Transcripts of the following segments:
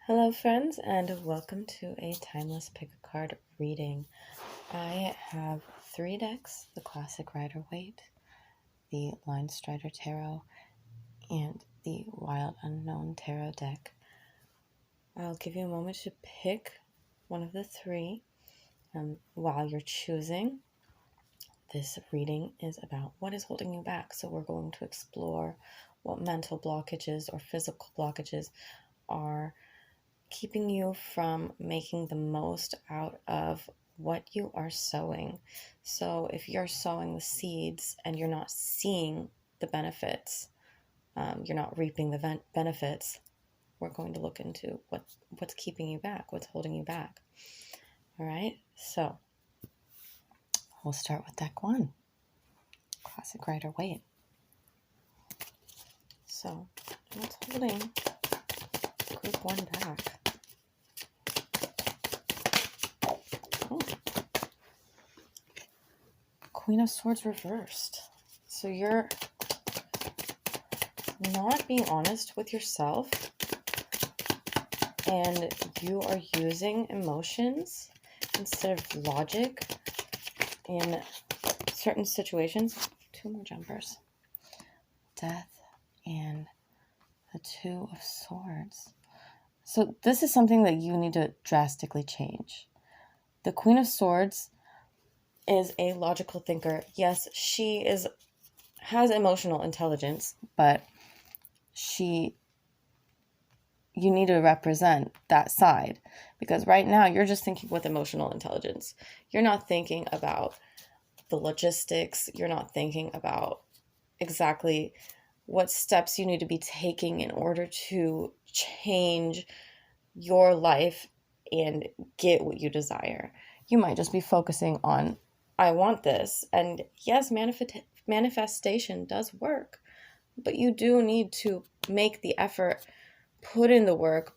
Hello, friends, and welcome to a timeless pick a card reading. I have 3 decks: the Classic Rider-Waite, the Line Strider Tarot, and the Wild Unknown Tarot deck. I'll give you a moment to pick one of the 3. While you're choosing, this reading is about what is holding you back. So we're going to explore what mental blockages or physical blockages are keeping you from making the most out of what you are sowing. So if you're sowing the seeds and you're not seeing the benefits, you're not reaping the benefits, we're going to look into what's keeping you back, what's holding you back. All right, so we'll start with deck 1, Classic Rider-Waite. So what's holding group 1 back? Queen of Swords reversed. So you're not being honest with yourself, and you are using emotions instead of logic in certain situations. 2 more jumpers. Death and the 2 of Swords. So this is something that you need to drastically change. The Queen of Swords is a logical thinker. Yes, she has emotional intelligence, but you need to represent that side, because right now you're just thinking with emotional intelligence. You're not thinking about the logistics. You're not thinking about exactly what steps you need to be taking in order to change your life and get what you desire. You might just be focusing on, I want this. And yes, manifestation does work, but you do need to make the effort, put in the work,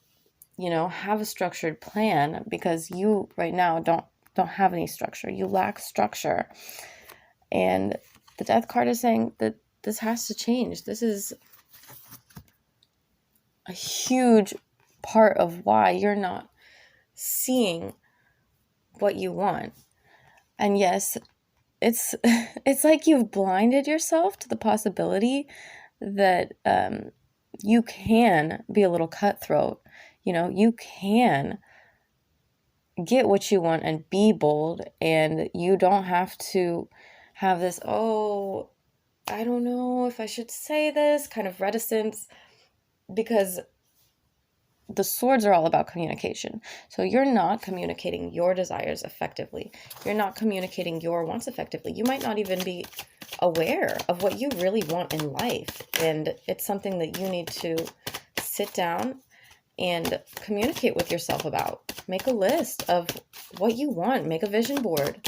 have a structured plan, because you right now don't have any structure. You lack structure. And the Death card is saying that this has to change. This is a huge part of why you're not seeing what you want. And yes, it's like you've blinded yourself to the possibility that you can be a little cutthroat. You can get what you want and be bold, and you don't have to have this, oh, I don't know if I should say this, kind of reticence, because the swords are all about communication. So you're not communicating your desires effectively. You're not communicating your wants effectively. You might not even be aware of what you really want in life. And it's something that you need to sit down and communicate with yourself about. Make a list of what you want. Make a vision board.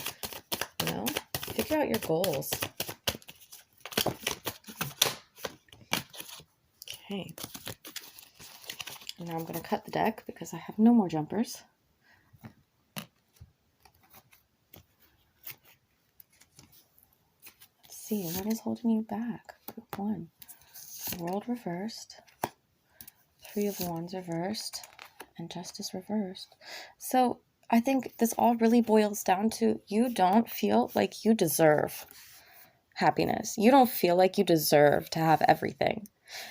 Figure out your goals. Okay. And now I'm going to cut the deck because I have no more jumpers. Let's see, what is holding you back? Group 1. World reversed. 3 of Wands reversed. And Justice reversed. So I think this all really boils down to, you don't feel like you deserve happiness. You don't feel like you deserve to have everything.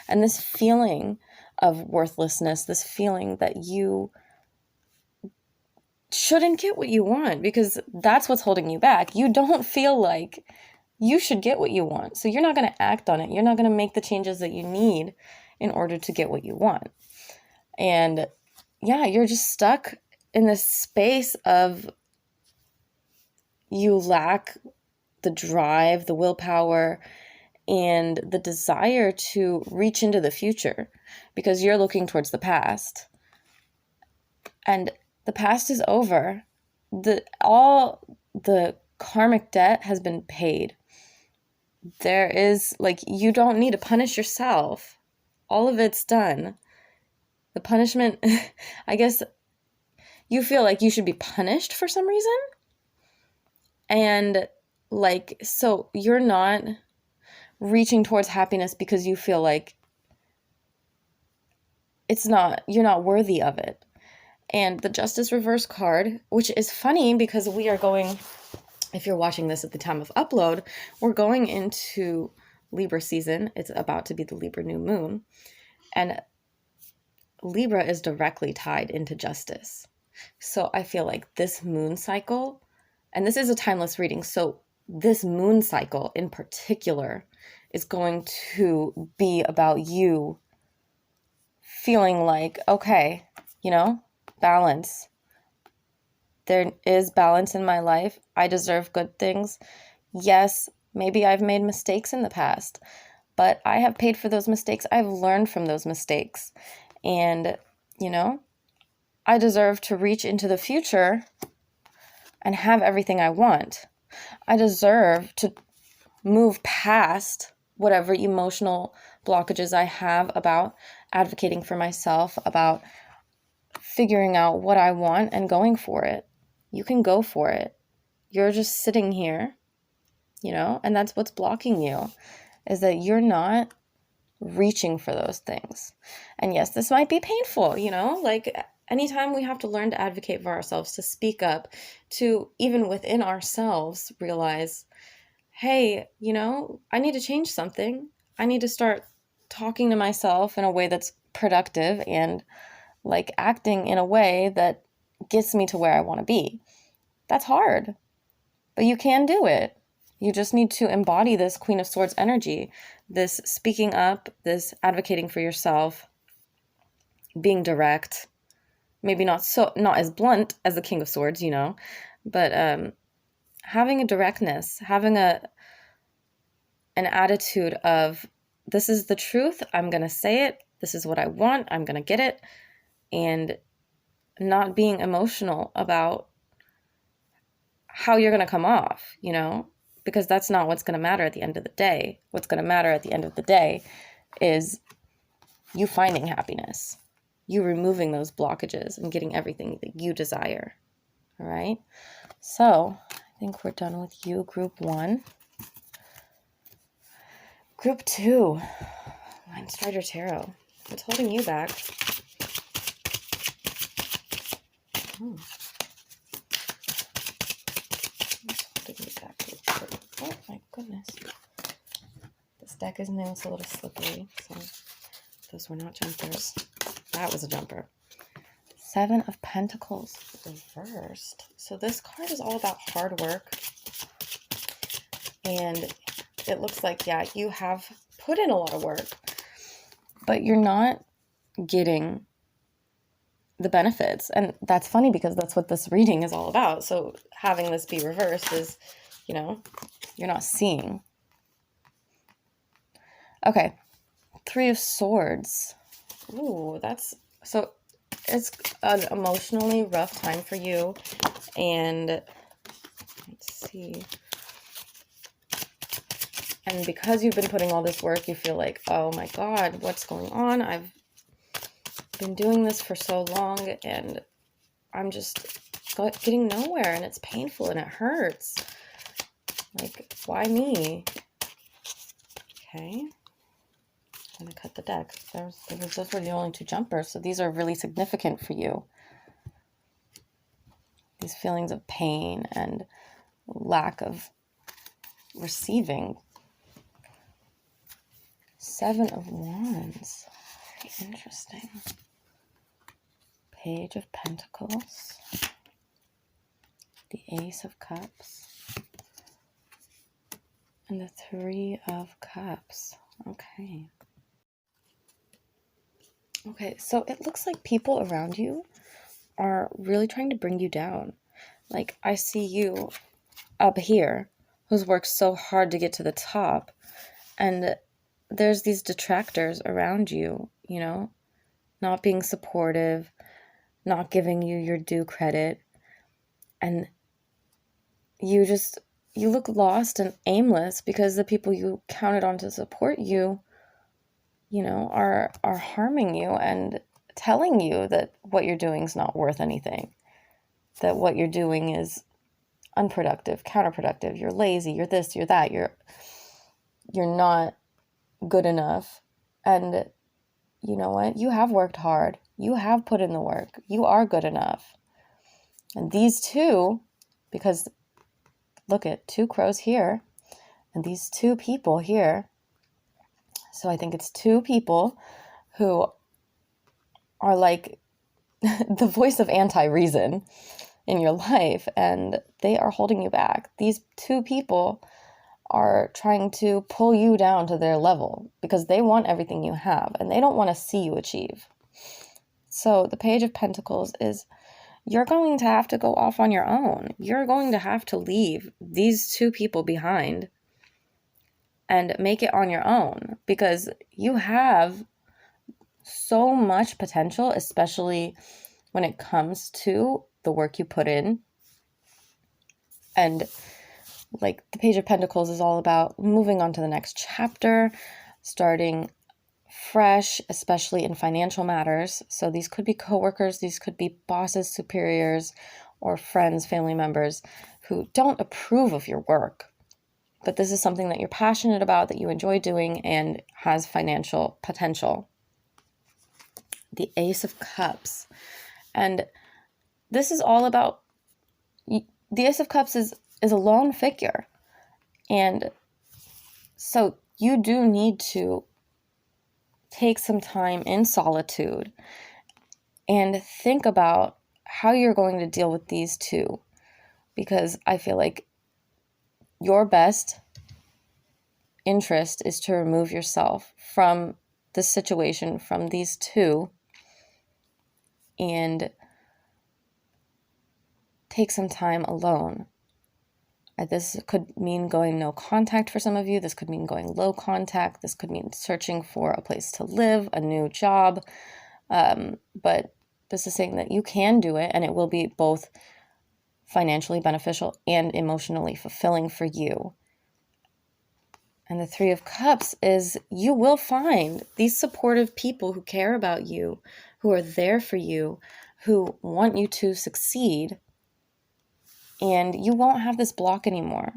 And this feeling of worthlessness, this feeling that you shouldn't get what you want, because that's what's holding you back. You don't feel like you should get what you want. So you're not going to act on it. You're not going to make the changes that you need in order to get what you want. And yeah, you're just stuck in this space of, you lack the drive, the willpower, and the desire to reach into the future, because you're looking towards the past. And the past is over. All the karmic debt has been paid. There is, you don't need to punish yourself. All of it's done. The punishment, I guess you feel like you should be punished for some reason. And so you're not reaching towards happiness because you feel like you're not worthy of it. And the Justice Reverse card, which is funny because we are going, if you're watching this at the time of upload, we're going into Libra season. It's about to be the Libra new moon. And Libra is directly tied into justice. So I feel like this moon cycle, and this is a timeless reading, so this moon cycle in particular is going to be about you feeling like, okay, balance. There is balance in my life. I deserve good things. Yes, maybe I've made mistakes in the past, but I have paid for those mistakes. I've learned from those mistakes. And, I deserve to reach into the future and have everything I want. I deserve to move past whatever emotional blockages I have about advocating for myself, about figuring out what I want and going for it. You can go for it. You're just sitting here, and that's what's blocking you, is that you're not reaching for those things. And yes, this might be painful, like anytime we have to learn to advocate for ourselves, to speak up, to even within ourselves realize, hey, I need to change something. I need to start talking to myself in a way that's productive and like acting in a way that gets me to where I want to be. That's hard, but you can do it. You just need to embody this Queen of Swords energy, this speaking up, this advocating for yourself, being direct, maybe not as blunt as the King of Swords, but having a directness, having an attitude of, this is the truth, I'm going to say it, this is what I want, I'm going to get it, and not being emotional about how you're going to come off, because that's not what's going to matter at the end of the day. What's going to matter at the end of the day is you finding happiness, you removing those blockages and getting everything that you desire. All right. So I think we're done with you, group 1. Group 2, Line Strider Tarot. What's holding you back? Oh my goodness. This deck is new, it's a little slippery, so those were not jumpers. That was a jumper. 7 of Pentacles reversed. So this card is all about hard work. And it looks like, yeah, you have put in a lot of work, but you're not getting the benefits. And that's funny because that's what this reading is all about. So having this be reversed is, you're not seeing. Okay. 3 of Swords. Ooh, so it's an emotionally rough time for you. And let's see. And because you've been putting all this work, you feel like, oh my God, what's going on? I've been doing this for so long and I'm just getting nowhere, and it's painful and it hurts. Like, why me? Okay. I'm going to cut the deck. Those were the only 2 jumpers, so these are really significant for you. These feelings of pain and lack of receiving. 7 of Wands. Very interesting. Page of Pentacles. The Ace of Cups. And the 3 of Cups. Okay. Okay, so it looks like people around you are really trying to bring you down. Like, I see you up here who's worked so hard to get to the top, and there's these detractors around you, not being supportive, not giving you your due credit, and you look lost and aimless because the people you counted on to support you, are harming you and telling you that what you're doing is not worth anything, that what you're doing is unproductive, counterproductive, you're lazy, you're this, you're that, you're not good enough. And you know what? You have worked hard. You have put in the work. You are good enough. And these two, because look at 2 crows here and these 2 people here. So I think it's 2 people who are like the voice of anti-reason in your life, and they are holding you back. These 2 people are trying to pull you down to their level because they want everything you have and they don't want to see you achieve. So the Page of Pentacles is, you're going to have to go off on your own. You're going to have to leave these 2 people behind and make it on your own, because you have so much potential, especially when it comes to the work you put in. And like the Page of Pentacles is all about moving on to the next chapter, starting fresh, especially in financial matters. So these could be coworkers, these could be bosses, superiors, or friends, family members who don't approve of your work. But this is something that you're passionate about, that you enjoy doing, and has financial potential. The Ace of Cups. And this is all about, the Ace of Cups is a lone figure. And so you do need to take some time in solitude and think about how you're going to deal with these 2. Because I feel like your best interest is to remove yourself from the situation, from these 2, and take some time alone. This could mean going no contact for some of you. This could mean going low contact. This could mean searching for a place to live, a new job. But this is saying that you can do it, and it will be both financially beneficial and emotionally fulfilling for you. And the 3 of Cups is, you will find these supportive people who care about you, who are there for you, who want you to succeed. And you won't have this block anymore.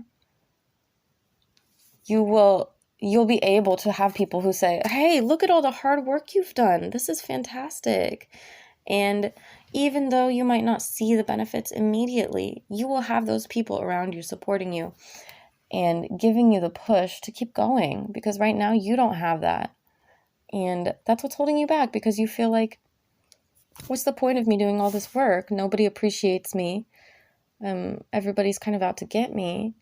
You'll be able to have people who say, hey, look at all the hard work you've done. This is fantastic. And even though you might not see the benefits immediately, you will have those people around you supporting you and giving you the push to keep going, because right now you don't have that. And that's what's holding you back, because you feel like, what's the point of me doing all this work? Nobody appreciates me. Everybody's kind of out to get me.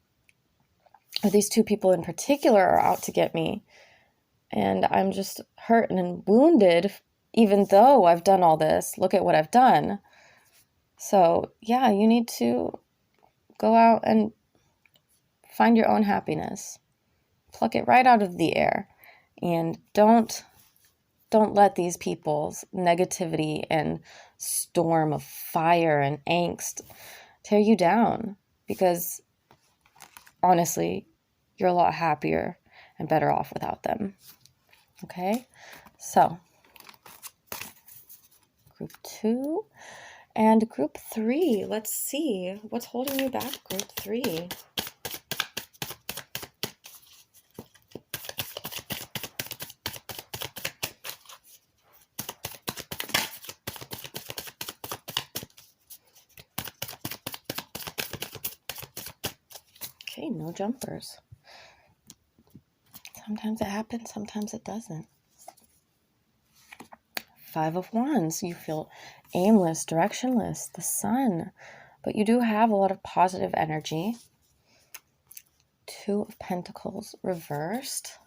Or these 2 people in particular are out to get me. And I'm just hurt and wounded, even though I've done all this. Look at what I've done. So yeah, you need to go out and find your own happiness. Pluck it right out of the air. And don't let these people's negativity and storm of fire and angst tear you down, because honestly, you're a lot happier and better off without them. Okay? So, group 2 and group 3. Let's see what's holding you back, group 3. Okay, no jumpers. Sometimes it happens, sometimes it doesn't. 5 of Wands, you feel aimless, directionless, the Sun, but you do have a lot of positive energy. 2 of Pentacles reversed.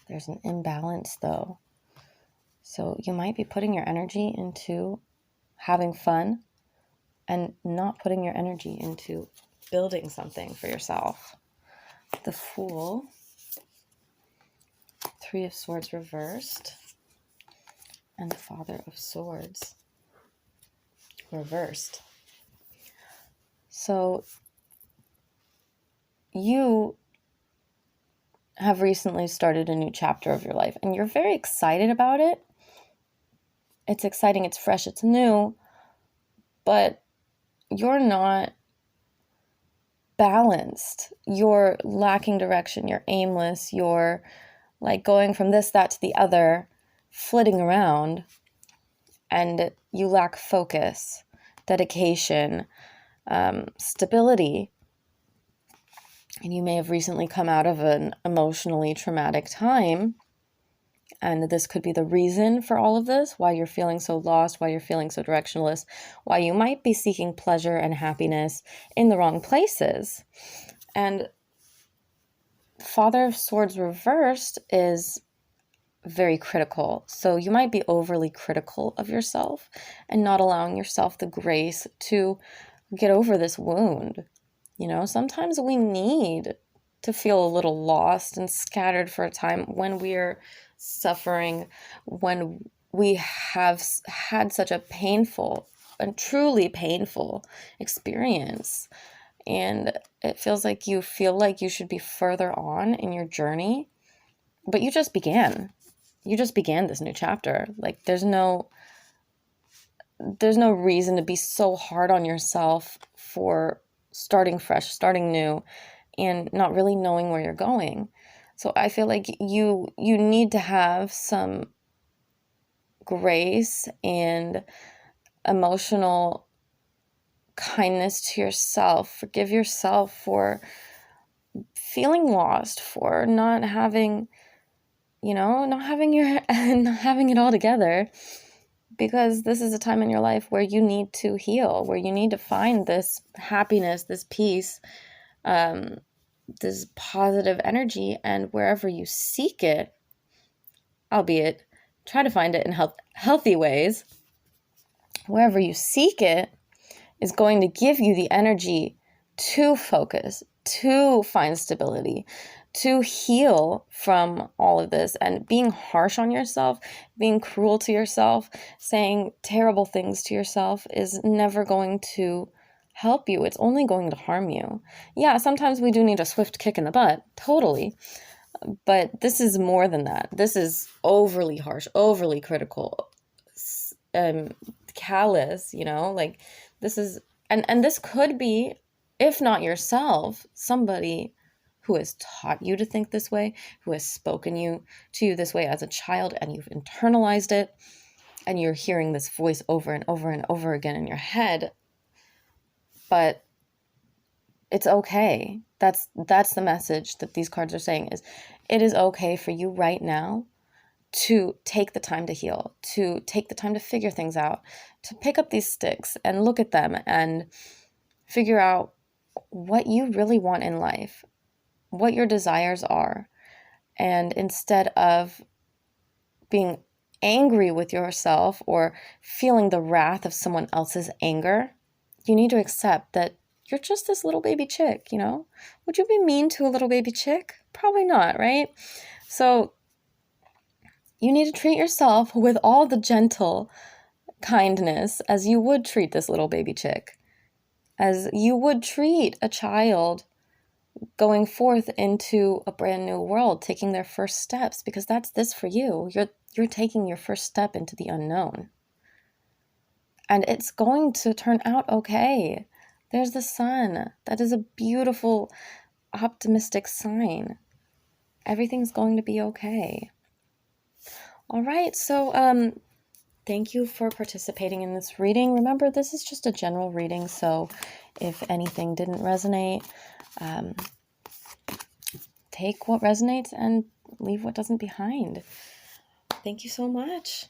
There's an imbalance though. So you might be putting your energy into having fun and not putting your energy into building something for yourself. The Fool, 3 of Swords reversed, and the Father of Swords reversed. So you have recently started a new chapter of your life, and you're very excited about it. It's exciting, it's fresh, it's new, but you're not balanced. You're lacking direction, you're aimless, you're like going from this, that to the other, flitting around and you lack focus, dedication, stability, and you may have recently come out of an emotionally traumatic time, and this could be the reason for all of this, why you're feeling so lost, why you're feeling so directionless, why you might be seeking pleasure and happiness in the wrong places. And Father of Swords reversed is very critical. So you might be overly critical of yourself and not allowing yourself the grace to get over this wound. You know, sometimes we need to feel a little lost and scattered for a time when we're suffering, when we have had such a painful and truly painful experience. And it feels like you feel like you should be further on in your journey, but you just began. You just began this new chapter. Like there's no reason to be so hard on yourself for starting fresh, starting new, and not really knowing where you're going. So I feel like you need to have some grace and emotional kindness to yourself. Forgive yourself for feeling lost, for not having, not having not having it all together. Because this is a time in your life where you need to heal, where you need to find this happiness, this peace, this positive energy, and wherever you seek it, albeit try to find it in healthy ways, wherever you seek it is going to give you the energy to focus, to find stability, to heal from all of this. And being harsh on yourself, being cruel to yourself, saying terrible things to yourself is never going to help you. It's only going to harm you. Yeah, sometimes we do need a swift kick in the butt, totally. But this is more than that. This is overly harsh, overly critical, callous, like this is, and this could be, if not yourself, somebody who has taught you to think this way, who has spoken to you this way as a child, and you've internalized it, and you're hearing this voice over and over and over again in your head. But it's okay. That's the message that these cards are saying, is it is okay for you right now to take the time to heal, to take the time to figure things out, to pick up these sticks and look at them and figure out what you really want in life, what your desires are. And instead of being angry with yourself or feeling the wrath of someone else's anger, you need to accept that you're just this little baby chick, Would you be mean to a little baby chick? Probably not, right? So you need to treat yourself with all the gentle kindness as you would treat this little baby chick, as you would treat a child going forth into a brand new world, taking their first steps, because that's this for you. You're taking your first step into the unknown. And it's going to turn out okay. There's the sun. That is a beautiful, optimistic sign. Everything's going to be okay. All right, so thank you for participating in this reading. Remember, this is just a general reading, so if anything didn't resonate, take what resonates and leave what doesn't behind. Thank you so much.